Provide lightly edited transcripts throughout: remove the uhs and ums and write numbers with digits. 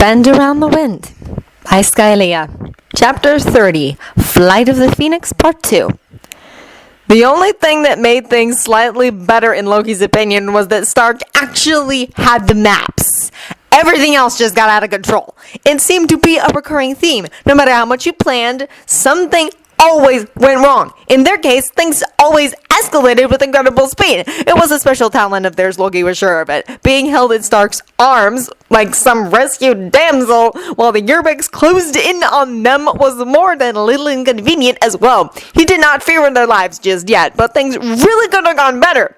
Bend Around the Wind by Skylia. Chapter 30, Flight of the Phoenix, Part 2. The only thing that made things slightly better in Loki's opinion was that Stark actually had the maps. Everything else just got out of control. It seemed to be a recurring theme. No matter how much you planned, something always went wrong. In their case, things always escalated with incredible speed. It was a special talent of theirs, Loki was sure of it. Being held in Stark's arms like some rescued damsel while the Yerbics closed in on them was more than a little inconvenient as well. He did not fear in their lives just yet, but things really could have gone better.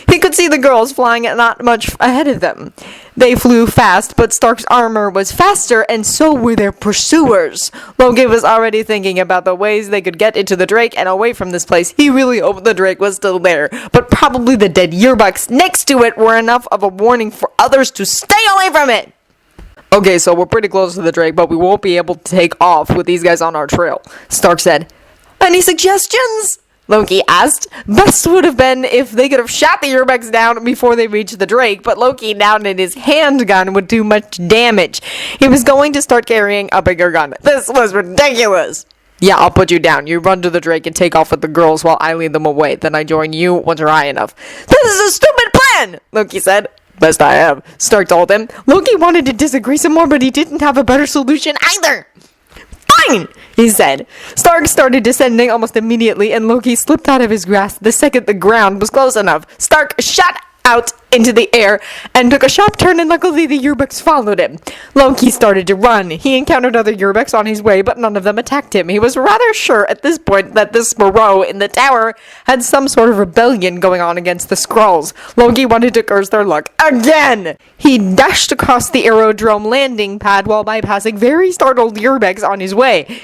He could see the girls flying not much ahead of them. They flew fast, but Stark's armor was faster, and so were their pursuers. Loki was already thinking about the ways they could get into the Drake and away from this place. He really hoped the Drake was still there, but probably the dead Yerbucks next to it were enough of a warning for others to stay away from it. Okay, so we're pretty close to the Drake, but we won't be able to take off with these guys on our trail, Stark said. Any suggestions? Loki asked. Best would have been if they could have shot the Yerbucks down before they reached the Drake, but Loki down in his handgun would do much damage. He was going to start carrying a bigger gun. This was ridiculous. Yeah, I'll put you down. You run to the Drake and take off with the girls while I lead them away. Then I join you once you're high enough. This is a stupid plan, Loki said. Best I have, Stark told him. Loki wanted to disagree some more, but he didn't have a better solution either. Fine, he said. Stark started descending almost immediately, and Loki slipped out of his grasp the second the ground was close enough. Stark shot out into the air and took a sharp turn, and luckily the Yerbucks followed him. Loki started to run. He encountered other Yerbucks on his way, but none of them attacked him. He was rather sure at this point that this Moreau in the tower had some sort of rebellion going on against the Skrulls. Loki wanted to curse their luck again. He dashed across the aerodrome landing pad while bypassing very startled Yerbucks on his way.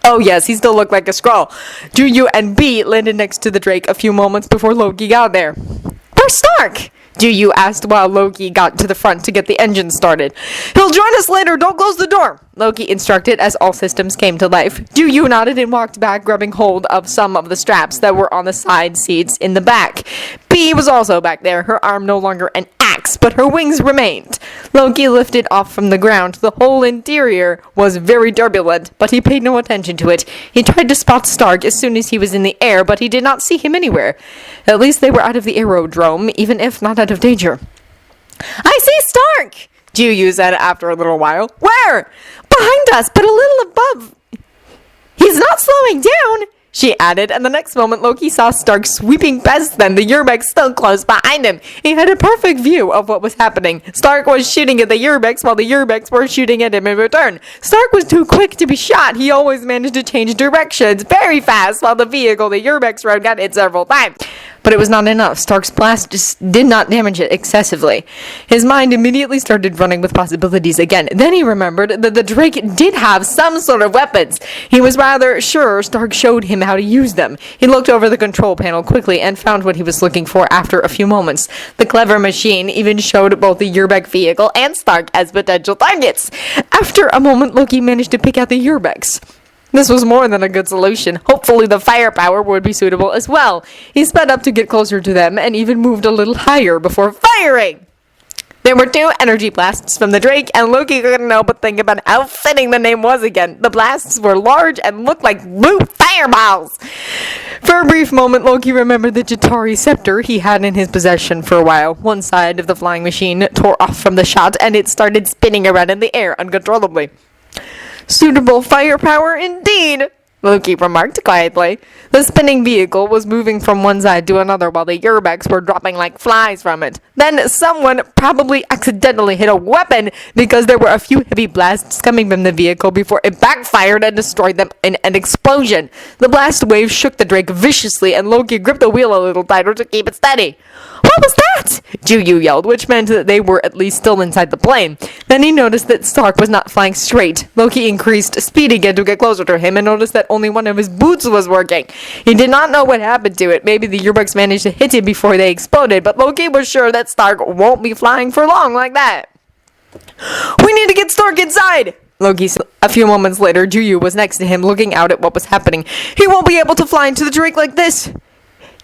Oh yes, he still looked like a Skrull. Juyu and B landed next to the Drake a few moments before Loki got there. Where's Stark? Juyu asked while Loki got to the front to get the engine started. He'll join us later, don't close the door, Loki instructed as all systems came to life. Juyu nodded and walked back, grabbing hold of some of the straps that were on the side seats in the back. B was also back there, her arm no longer an axe, but her wings remained. Loki lifted off from the ground. The whole interior was very turbulent, but he paid no attention to it. He tried to spot Stark as soon as he was in the air, but he did not see him anywhere. At least they were out of the aerodrome, even if not out of danger. I see Stark, Juyu said after a little while. Where? Behind us, but a little above. He's not slowing down, she added, and the next moment Loki saw Stark sweeping past them, the Yerbucks still close behind him. He had a perfect view of what was happening. Stark was shooting at the Yerbucks while the Yerbucks were shooting at him in return. Stark was too quick to be shot. He always managed to change directions very fast while the vehicle the Yerbucks rode got hit several times. But it was not enough. Stark's blast just did not damage it excessively. His mind immediately started running with possibilities again. Then he remembered that the Drake did have some sort of weapons. He was rather sure Stark showed him how to use them. He looked over the control panel quickly and found what he was looking for after a few moments. The clever machine even showed both the Yerbuck vehicle and Stark as potential targets. After a moment, Loki managed to pick out the Yerbucks. This was more than a good solution. Hopefully the firepower would be suitable as well. He sped up to get closer to them and even moved a little higher before firing. There were 2 energy blasts from the Drake, and Loki couldn't help but think about how fitting the name was again. The blasts were large and looked like blue fireballs. For a brief moment, Loki remembered the Jatari scepter he had in his possession for a while. One side of the flying machine tore off from the shot, and it started spinning around in the air uncontrollably. Suitable firepower indeed, Loki remarked quietly. The spinning vehicle was moving from one side to another while the Yerbucks were dropping like flies from it. Then someone probably accidentally hit a weapon because there were a few heavy blasts coming from the vehicle before it backfired and destroyed them in an explosion. The blast wave shook the Drake viciously, and Loki gripped the wheel a little tighter to keep it steady. What was that? Juyu yelled, which meant that they were at least still inside the plane. Then he noticed that Stark was not flying straight. Loki increased speed again to get closer to him and noticed that only one of his boots was working. He did not know what happened to it. Maybe the Yerbucks managed to hit him before they exploded, but Loki was sure that Stark won't be flying for long like that. We need to get Stark inside, Loki said. A few moments later, Juyu was next to him looking out at what was happening. He won't be able to fly into the Drake like this.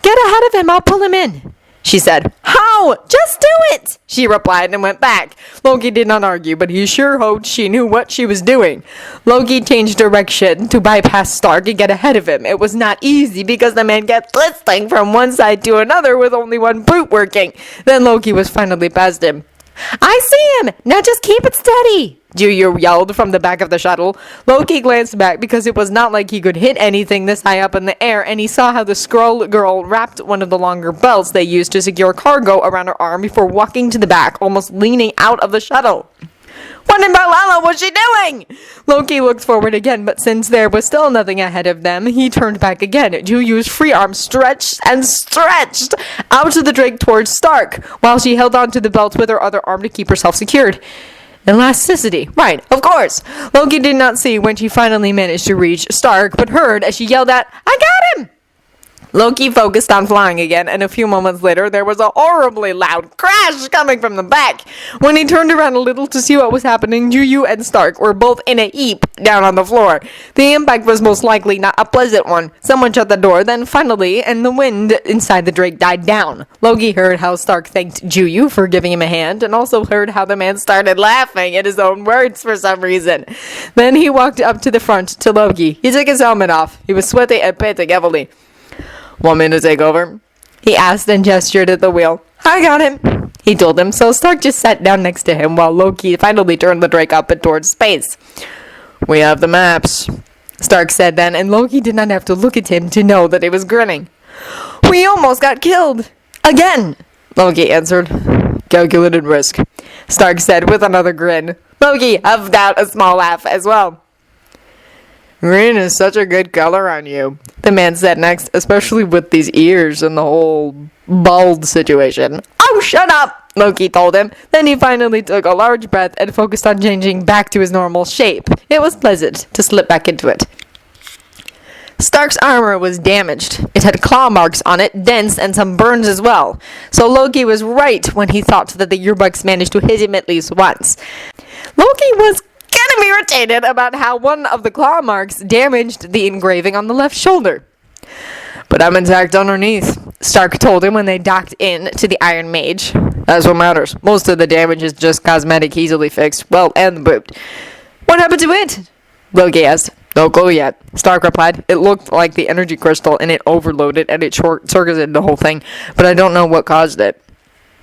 Get ahead of him, I'll pull him in. she said. How? Just do it, she replied and went back. Loki did not argue, but he sure hoped she knew what she was doing. Loki changed direction to bypass Stark and get ahead of him. It was not easy because the man kept twisting from one side to another with only one boot working. Then Loki was finally past him. I see him! Now just keep it steady! Juyu yelled from the back of the shuttle. Loki glanced back because it was not like he could hit anything this high up in the air, and he saw how the Skrull girl wrapped one of the longer belts they used to secure cargo around her arm before walking to the back, almost leaning out of the shuttle. What in Valhalla was she doing? Loki looked forward again, but since there was still nothing ahead of them, he turned back again. Juyu's free arm stretched and stretched out of the drake towards Stark, while she held onto the belt with her other arm to keep herself secured. Elasticity. Right, of course. Loki did not see when she finally managed to reach Stark, but heard as she yelled out, I got him! Loki focused on flying again, and a few moments later, there was a horribly loud crash coming from the back. When he turned around a little to see what was happening, Juyu and Stark were both in a heap down on the floor. The impact was most likely not a pleasant one. Someone shut the door, then finally, and the wind inside the drake died down. Loki heard how Stark thanked Juyu for giving him a hand, and also heard how the man started laughing at his own words for some reason. Then he walked up to the front to Loki. He took his helmet off. He was sweaty and panting heavily. Want me to take over? He asked and gestured at the wheel. I got him, he told him, so Stark just sat down next to him while Loki finally turned the drake up and towards space. We have the maps, Stark said then, and Loki did not have to look at him to know that he was grinning. We almost got killed. Again, Loki answered. Calculated risk, Stark said with another grin. Loki huffed out a small laugh as well. Green is such a good color on you, the man said next, especially with these ears and the whole bald situation. Oh, shut up, Loki told him. Then he finally took a large breath and focused on changing back to his normal shape. It was pleasant to slip back into it. Stark's armor was damaged. It had claw marks on it, dents, and some burns as well. So Loki was right when he thought that the yearbooks managed to hit him at least once. Loki was kind of irritated about how one of the claw marks damaged the engraving on the left shoulder. But I'm intact underneath, Stark told him when they docked in to the Iron Mage. That's what matters. Most of the damage is just cosmetic, easily fixed. Well, and the boot. What happened to it? Loki asked. No clue yet, Stark replied. It looked like the energy crystal and it overloaded and it short-circuited the whole thing, but I don't know what caused it.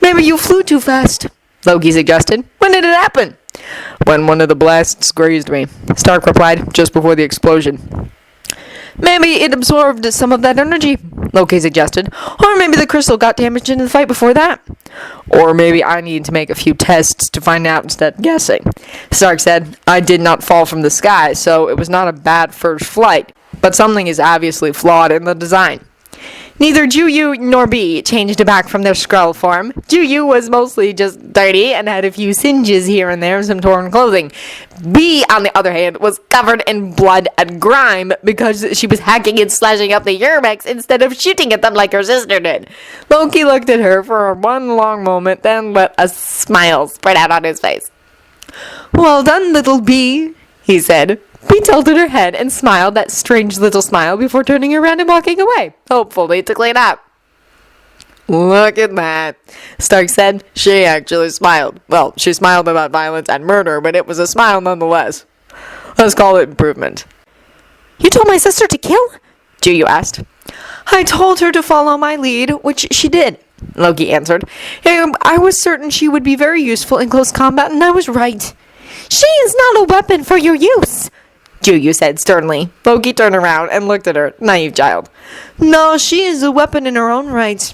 Maybe you flew too fast, Loki suggested. When did it happen? When one of the blasts grazed me, Stark replied, just before the explosion. Maybe it absorbed some of that energy, Loki suggested. Or maybe the crystal got damaged in the fight before that. Or maybe I need to make a few tests to find out instead of guessing. Stark said, I did not fall from the sky, so it was not a bad first flight. But something is obviously flawed in the design. Neither Juyu nor Bee changed back from their Skrull form. Juyu was mostly just dirty and had a few singes here and there and some torn clothing. Bee, on the other hand, was covered in blood and grime because she was hacking and slashing up the yearbooks instead of shooting at them like her sister did. Loki looked at her for one long moment, then let a smile spread out on his face. Well done, little Bee, he said. Bee tilted her head and smiled that strange little smile before turning around and walking away, hopefully to clean up. Look at that, Stark said. She actually smiled. Well, she smiled about violence and murder, but it was a smile nonetheless. Let's call it improvement. You told my sister to kill? Juyu asked. I told her to follow my lead, which she did, Loki answered. I was certain she would be very useful in close combat, and I was right. She is not a weapon for your use, Juyu said sternly. Loki turned around and looked at her, naive child. No, she is a weapon in her own right,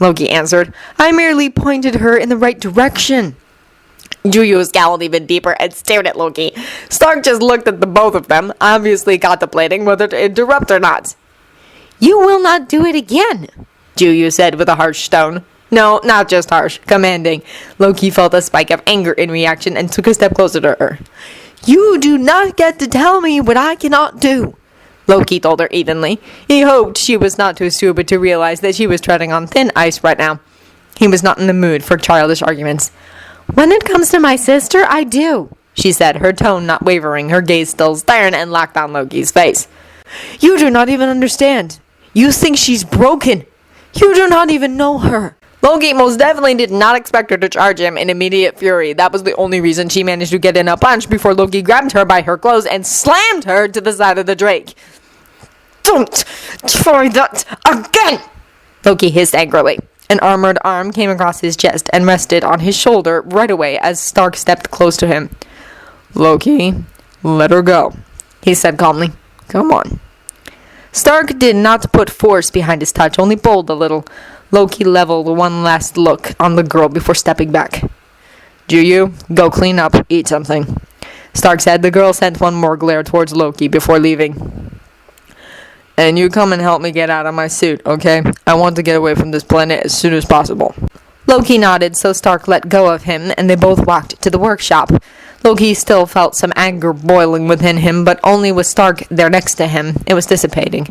Loki answered. I merely pointed her in the right direction. Juyu scowled even deeper and stared at Loki. Stark just looked at the both of them, obviously contemplating whether to interrupt or not. You will not do it again, Juyu said with a harsh tone. No, not just harsh, commanding. Loki felt a spike of anger in reaction and took a step closer to her. You do not get to tell me what I cannot do, Loki told her evenly. He hoped she was not too stupid to realize that she was treading on thin ice right now. He was not in the mood for childish arguments. When it comes to my sister, I do, she said, her tone not wavering, her gaze still stern and locked on Loki's face. You do not even understand. You think she's broken. You do not even know her. Loki most definitely did not expect her to charge him in immediate fury. That was the only reason she managed to get in a punch before Loki grabbed her by her clothes and slammed her to the side of the drake. "Don't try that again!" Loki hissed angrily. An armored arm came across his chest and rested on his shoulder right away as Stark stepped close to him. "Loki, let her go," he said calmly. "Come on." Stark did not put force behind his touch, only pulled a little. Loki leveled one last look on the girl before stepping back. "Do you go clean up, eat something," Stark said. The girl sent one more glare towards Loki before leaving. "And you come and help me get out of my suit, okay? I want to get away from this planet as soon as possible." Loki nodded, so Stark let go of him, and they both walked to the workshop. Loki still felt some anger boiling within him, but only with Stark there next to him, it was dissipating.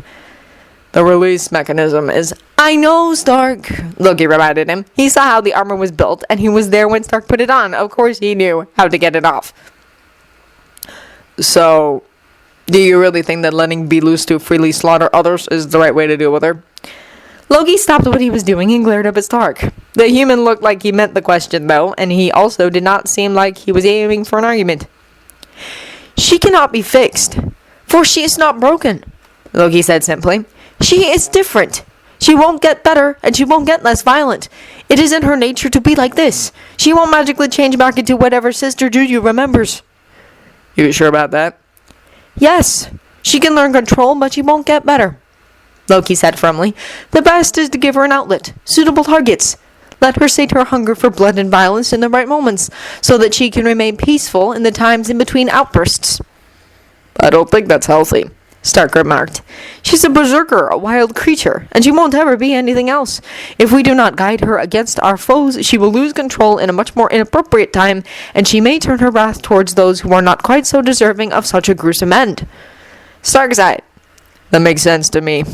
"The release mechanism is—" "I know, Stark," Loki reminded him. He saw how the armor was built, and he was there when Stark put it on. Of course he knew how to get it off. "So, do you really think that letting be loose to freely slaughter others is the right way to deal with her?" Loki stopped what he was doing and glared up at Stark. The human looked like he meant the question, though, and he also did not seem like he was aiming for an argument. "She cannot be fixed, for she is not broken," Loki said simply. "She is different. She won't get better, and she won't get less violent. It is in her nature to be like this. She won't magically change back into whatever Sister Juju remembers." "You sure about that?" "Yes. She can learn control, but she won't get better," Loki said firmly. "The best is to give her an outlet, suitable targets. Let her sate her hunger for blood and violence in the right moments, so that she can remain peaceful in the times in between outbursts." "I don't think that's healthy," Stark remarked. "She's a berserker, a wild creature, and she won't ever be anything else. If we do not guide her against our foes, she will lose control in a much more inappropriate time, and she may turn her wrath towards those who are not quite so deserving of such a gruesome end." Stark sighed. "That makes sense to me.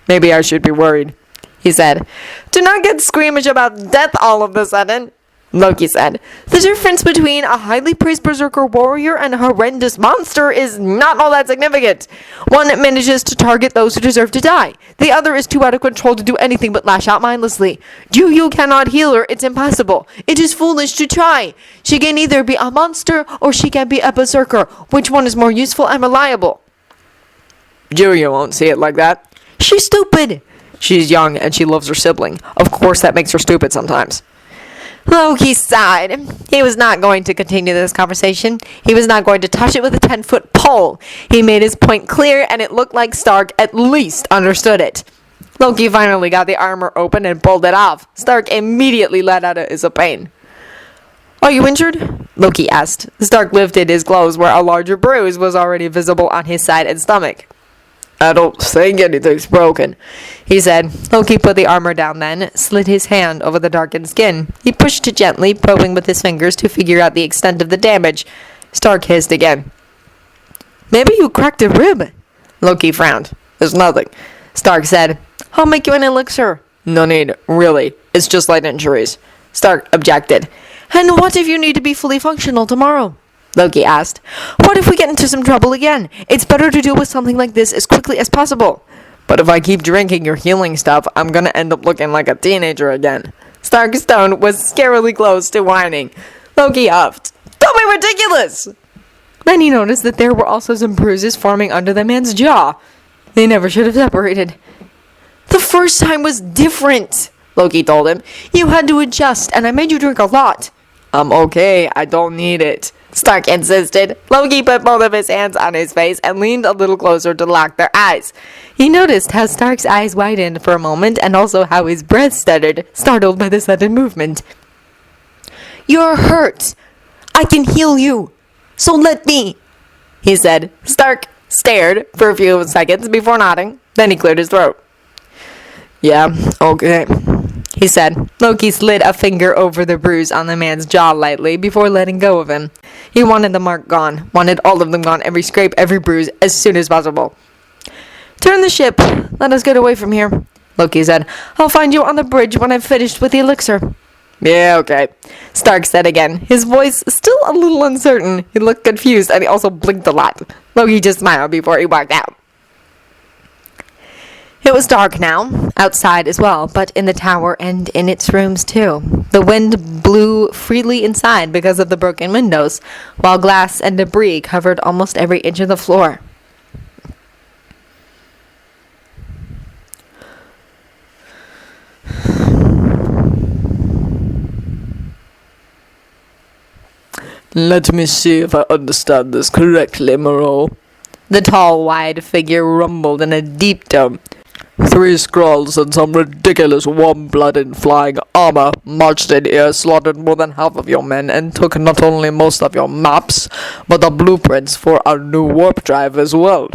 Maybe I should be worried," he said. "Do not get squeamish about death all of a sudden," Loki said. "The difference between a highly praised berserker warrior and a horrendous monster is not all that significant. One manages to target those who deserve to die. The other is too out of control to do anything but lash out mindlessly. You cannot heal her. It's impossible. It is foolish to try. She can either be a monster or she can be a berserker. Which one is more useful and reliable?" "Julia won't see it like that." "She's stupid." "She's young and she loves her sibling. Of course that makes her stupid sometimes." Loki sighed. He was not going to continue this conversation. He was not going to touch it with a 10-foot pole. He made his point clear, and it looked like Stark at least understood it. Loki finally got the armor open and pulled it off. Stark immediately let out a hiss of pain. "Are you injured?" Loki asked. Stark lifted his clothes where a larger bruise was already visible on his side and stomach. "I don't think anything's broken," he said. Loki put the armor down then, slid his hand over the darkened skin. He pushed it gently, probing with his fingers to figure out the extent of the damage. Stark hissed again. "Maybe you cracked a rib." Loki frowned. "There's nothing," Stark said. "I'll make you an elixir." "No need, really. It's just light injuries," Stark objected. "And what if you need to be fully functional tomorrow?" Loki asked. "What if we get into some trouble again? It's better to deal with something like this as quickly as possible." "But if I keep drinking your healing stuff, I'm gonna end up looking like a teenager again." Stark's tone was scarily close to whining. Loki huffed. "Don't be ridiculous!" Then he noticed that there were also some bruises forming under the man's jaw. They never should have separated. "The first time was different," Loki told him. "You had to adjust, and I made you drink a lot." "I'm okay. I don't need it," Stark insisted. Loki put both of his hands on his face and leaned a little closer to lock their eyes. He noticed how Stark's eyes widened for a moment and also how his breath stuttered, startled by the sudden movement. "You're hurt. I can heal you. So let me," he said. Stark stared for a few seconds before nodding. Then he cleared his throat. "Yeah, okay," he said. Loki slid a finger over the bruise on the man's jaw lightly before letting go of him. He wanted the mark gone, wanted all of them gone, every scrape, every bruise, as soon as possible. "Turn the ship. Let us get away from here," Loki said. "I'll find you on the bridge when I've finished with the elixir." "Yeah, okay," Stark said again, his voice still a little uncertain. He looked confused, and he also blinked a lot. Loki just smiled before he walked out. It was dark now, outside as well, but in the tower and in its rooms too. The wind blew freely inside because of the broken windows, while glass and debris covered almost every inch of the floor. Let me see if I understand this correctly, Moreau. The tall, wide figure rumbled in a deep tone. 3 Skrulls and some ridiculous warm-blooded flying armor marched in here, slaughtered more than half of your men, and took not only most of your maps, but the blueprints for our new warp drive as well.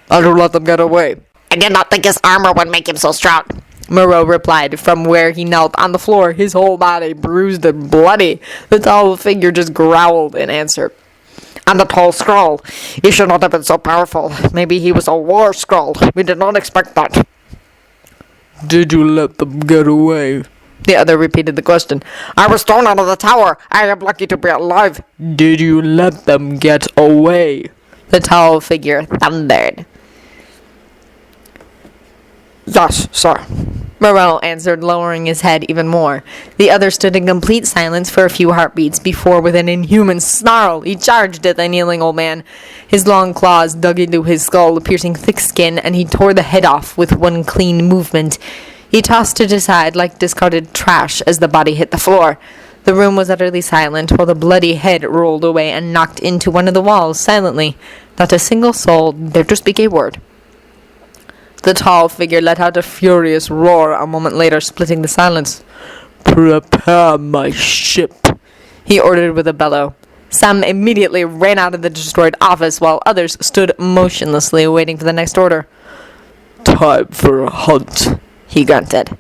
I'll let them get away. I did not think his armor would make him so strong. Moreau replied from where he knelt on the floor, his whole body bruised and bloody. The tall figure just growled in answer. And the tall Skrull, he should not have been so powerful. Maybe he was a war Skrull. We did not expect that. Did you let them get away? The other repeated the question. I was thrown out of the tower. I am lucky to be alive. Did you let them get away? The tall figure thundered. Yes, sir. Moreau answered, lowering his head even more. The other stood in complete silence for a few heartbeats before, with an inhuman snarl, he charged at the kneeling old man. His long claws dug into his skull, piercing thick skin, and he tore the head off with one clean movement. He tossed it aside like discarded trash as the body hit the floor. The room was utterly silent, while the bloody head rolled away and knocked into one of the walls silently. Not a single soul dared to speak a word. The tall figure let out a furious roar a moment later, splitting the silence. Prepare my ship, he ordered with a bellow. Some immediately ran out of the destroyed office, while others stood motionlessly waiting for the next order. Time for a hunt, he grunted.